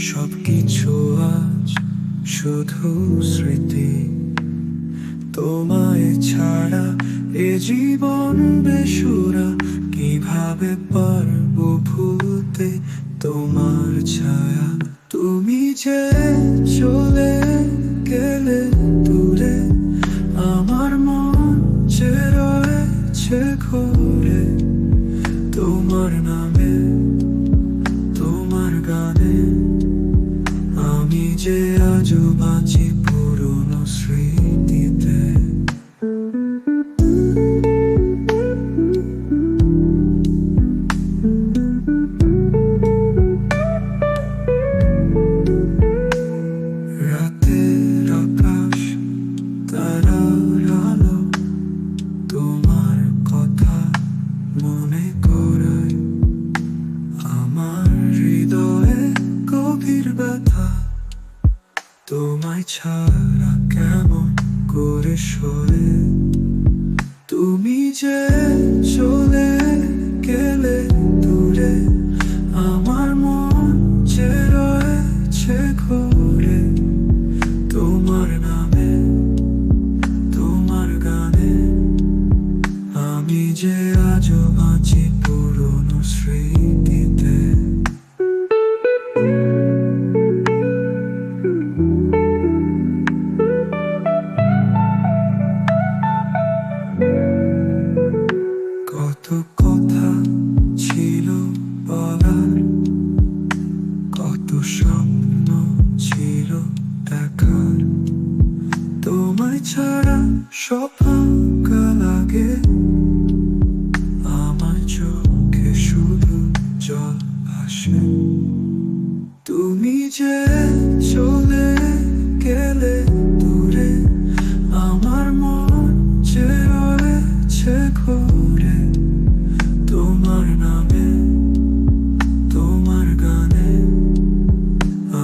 সবকিছু আজ শুধু স্মৃতি, তোমায় ছাড়া এ জীবন বেসুরা। কিভাবে পারবো ভুলতে তোমার ছায়া? তুমি যে চলে গেলে দূরে, আমার মন যে রয়েছে ঘুরে তোমার নামে, তোমার গানে। আমি যে আজও বাঁচি পুরনো স্মৃতিতে। রাতের আকাশ, তারার আলো, তোমার কথা মনে করায় আমার হৃদয়ে গভীর ব্যথা। তোমায় ছাড়া কেমন করে সয়ে? তুমি যে চলে গেলে দূরে, আমার মন যে রয়েছে ঘুরে তোমার নামে, তোমার গানে। আমি যে আজও বাঁচি পুরনো স্মৃতিতে। কত কথা ছিল বলার, কত স্বপ্ন ছিল দেখার। তোমায় ছাড়া সব ফাঁকা লাগে, আমার চোখে শুধু জল ভাসে। তুমি যে চলে গেলে দূরে, আমার মন যে রয়েছে ঘুরে তোমার নামে, তোমার গানে।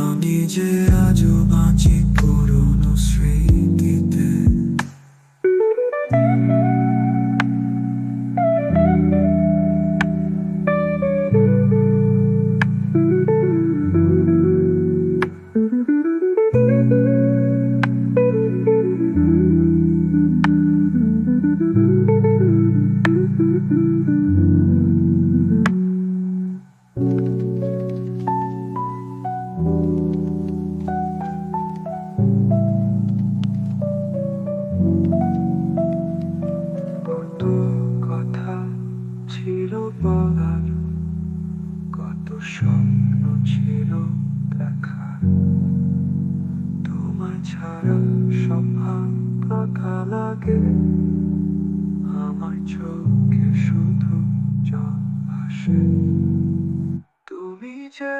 আমি যে আজও বাঁচি পুরনো স্মৃতিতে। কত কথা ছিল বলার, কত স্বপ্ন ছিল দেখার। তোমার ছাড়া সব ফাঁকা লাগে, আমার চোখে শুধু জল ভাসে। তুমি যে